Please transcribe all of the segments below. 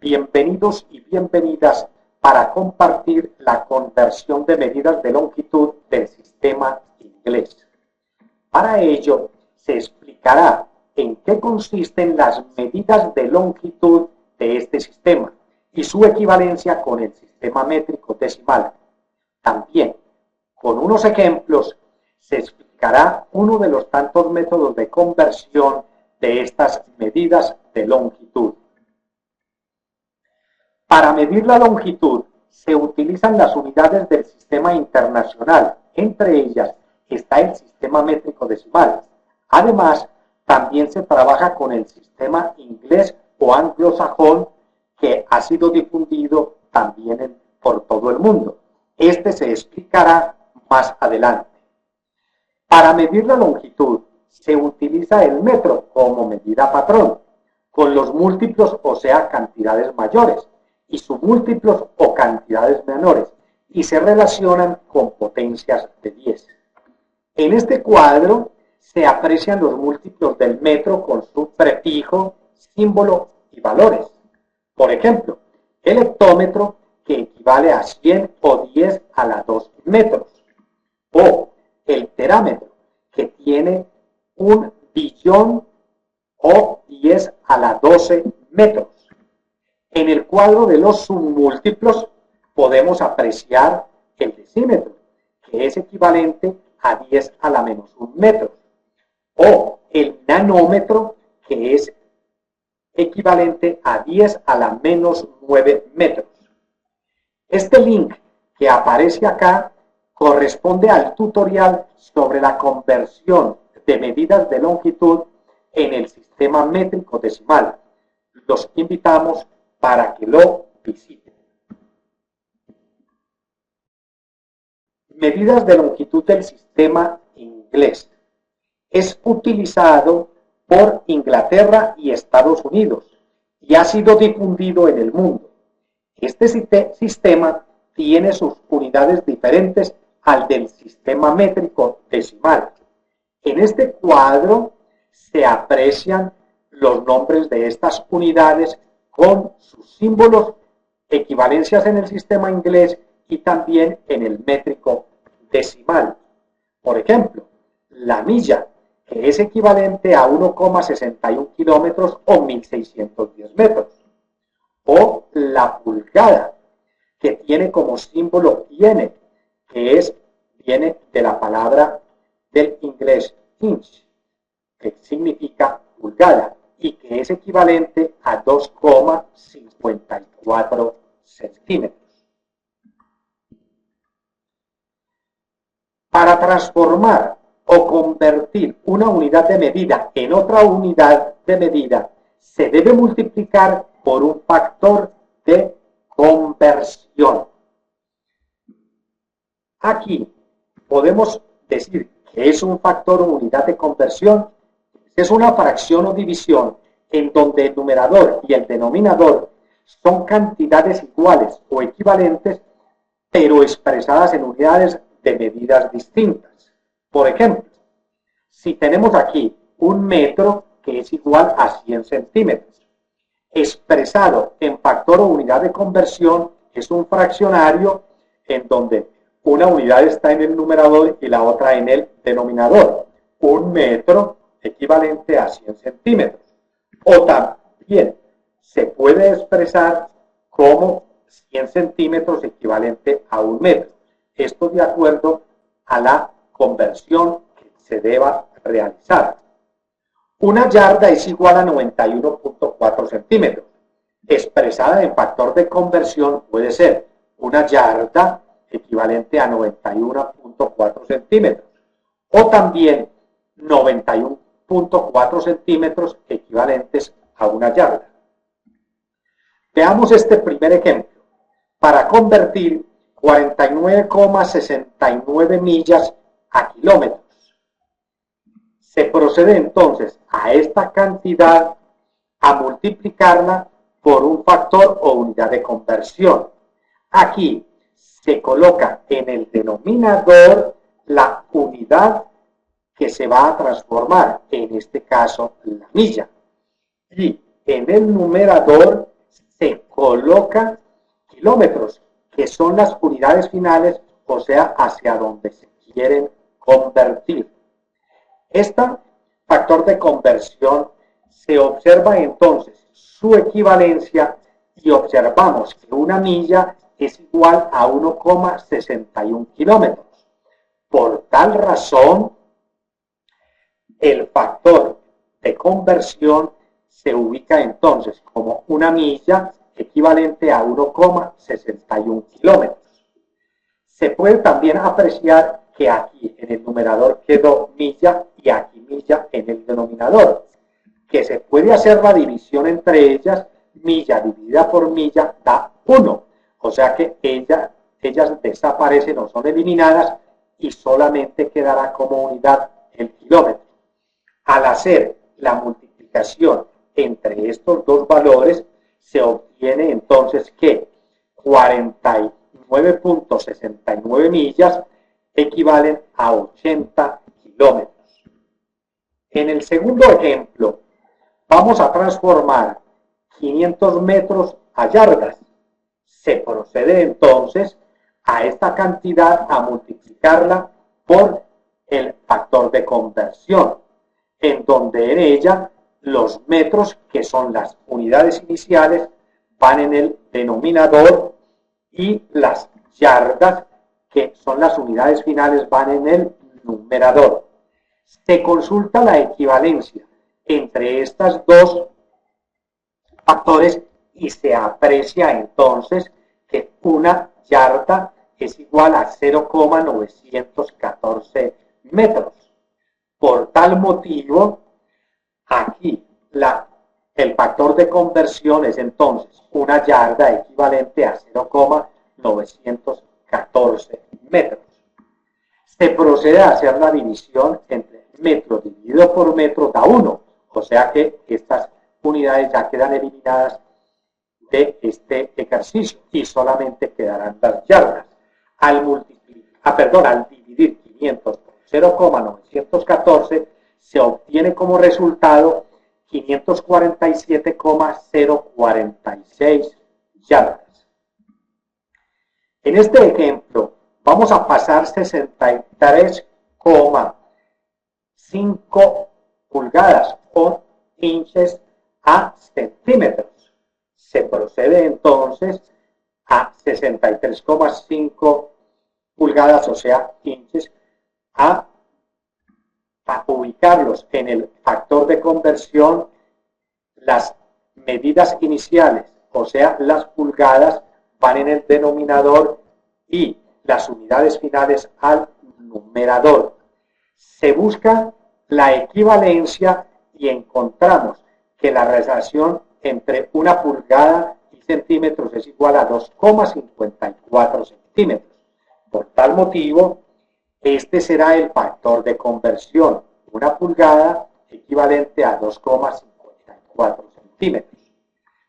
Bienvenidos y bienvenidas para compartir la conversión de medidas de longitud del sistema inglés. Para ello, se explicará en qué consisten las medidas de longitud de este sistema y su equivalencia con el sistema métrico decimal. También, con unos ejemplos, se explicará uno de los tantos métodos de conversión de estas medidas de longitud. Para medir la longitud se utilizan las unidades del sistema internacional, entre ellas está el sistema métrico decimal. Además, también se trabaja con el sistema inglés o anglosajón, que ha sido difundido también por todo el mundo. Este se explicará más adelante. Para medir la longitud se utiliza el metro como medida patrón, con los múltiplos, o sea, cantidades mayores, y submúltiplos o cantidades menores, y se relacionan con potencias de 10. En este cuadro se aprecian los múltiplos del metro con su prefijo, símbolo y valores. Por ejemplo, el hectómetro, que equivale a 100 o 10 a la 2 metros, o el terámetro, que tiene 1 billón o 10 a la 12 metros. En el cuadro de los submúltiplos podemos apreciar el decímetro, que es equivalente a 10 a la menos 1 metro, o el nanómetro, que es equivalente a 10 a la menos 9 metros. Este link que aparece acá corresponde al tutorial sobre la conversión de medidas de longitud en el sistema métrico decimal. Los invitamos para que lo visiten. Medidas de longitud del sistema inglés. Es utilizado por Inglaterra y Estados Unidos y ha sido difundido en el mundo. Este sistema tiene sus unidades diferentes al del sistema métrico decimal. En este cuadro se aprecian los nombres de estas unidades con sus símbolos, equivalencias en el sistema inglés y también en el métrico decimal. Por ejemplo, la milla, que es equivalente a 1,61 kilómetros o 1.610 metros. O la pulgada, que tiene como símbolo yen, que viene de la palabra del inglés inch, que significa pulgada, y que es equivalente a 2,54 centímetros. Para transformar o convertir una unidad de medida en otra unidad de medida, se debe multiplicar por un factor de conversión. Aquí podemos decir que es un factor o unidad de conversión. Es una fracción o división en donde el numerador y el denominador son cantidades iguales o equivalentes, pero expresadas en unidades de medidas distintas. Por ejemplo, si tenemos aquí un metro, que es igual a 100 centímetros, expresado en factor o unidad de conversión, es un fraccionario en donde una unidad está en el numerador y la otra en el denominador. Un metro equivalente a 100 centímetros. O también se puede expresar como 100 centímetros equivalente a 1 metro. Esto de acuerdo a la conversión que se deba realizar. Una yarda es igual a 91.4 centímetros. Expresada en factor de conversión puede ser una yarda equivalente a 91.4 centímetros. O también 91.4 centímetros equivalentes a una yarda. Veamos este primer ejemplo. Para convertir 49,69 millas a kilómetros. Se procede entonces a esta cantidad a multiplicarla por un factor o unidad de conversión. Aquí se coloca en el denominador la unidad que se va a transformar, en este caso la milla. Y en el numerador se coloca kilómetros, que son las unidades finales, o sea, hacia donde se quieren convertir. Este factor de conversión se observa entonces su equivalencia y observamos que una milla es igual a 1,61 kilómetros. Por tal razón, el factor de conversión se ubica entonces como una milla equivalente a 1,61 kilómetros. Se puede también apreciar que aquí en el numerador quedó milla y aquí milla en el denominador, que se puede hacer la división entre ellas, milla dividida por milla da 1, o sea que ellas desaparecen o son eliminadas y solamente quedará como unidad el kilómetro. Al hacer la multiplicación entre estos dos valores, se obtiene entonces que 49,69 millas equivalen a 80 kilómetros. En el segundo ejemplo, vamos a transformar 500 metros a yardas. Se procede entonces a esta cantidad a multiplicarla por el factor de conversión, en donde en ella los metros, que son las unidades iniciales, van en el denominador y las yardas, que son las unidades finales, van en el numerador. Se consulta la equivalencia entre estas dos factores y se aprecia entonces que una yarda es igual a 0,914 metros. Por tal motivo, aquí el factor de conversión es entonces una yarda equivalente a 0,914 metros. Se procede a hacer la división entre metro dividido por metro da 1, o sea que estas unidades ya quedan eliminadas de este ejercicio y solamente quedarán las yardas. Al dividir 500 por 0,914 se obtiene como resultado 547,046 yardas. En este ejemplo vamos a pasar 63,5 pulgadas o inches a centímetros. Se procede entonces a 63,5 pulgadas, o sea, inches, a ubicarlos en el factor de conversión, las medidas iniciales, o sea, las pulgadas, van en el denominador y las unidades finales al numerador. Se busca la equivalencia y encontramos que la relación entre una pulgada y centímetros es igual a 2,54 centímetros. Por tal motivo, este será el factor de conversión, una pulgada equivalente a 2,54 centímetros.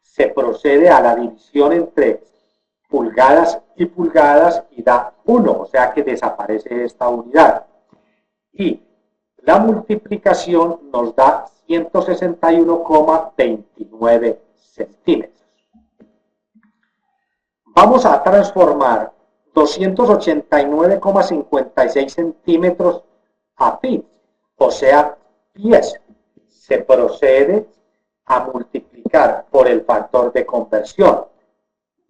Se procede a la división entre pulgadas y pulgadas y da 1, o sea que desaparece esta unidad. Y la multiplicación nos da 161,29 centímetros. Vamos a transformar 289,56 centímetros a feet, o sea, pies. Se procede a multiplicar por el factor de conversión.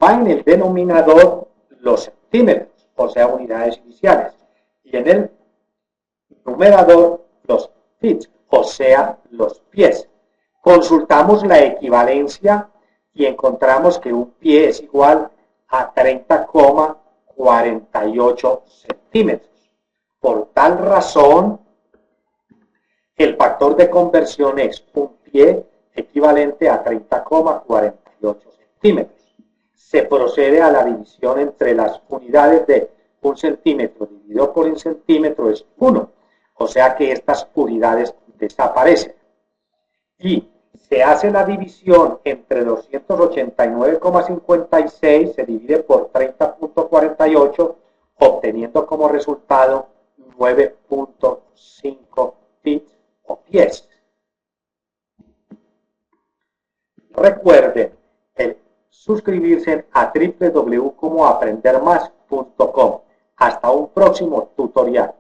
Va en el denominador los centímetros, o sea, unidades iniciales, y en el numerador los feet, o sea, los pies. Consultamos la equivalencia y encontramos que un pie es igual a 30,48 centímetros. Por tal razón, el factor de conversión es un pie equivalente a 30,48 centímetros. Se procede a la división entre las unidades de un centímetro dividido por un centímetro es 1, o sea que estas unidades desaparecen. Y se hace la división entre 289,56, se divide por 30,48, obteniendo como resultado 9,5 feet o pies. Recuerden, el suscribirse a www.comoaprendermas.com. Hasta un próximo tutorial.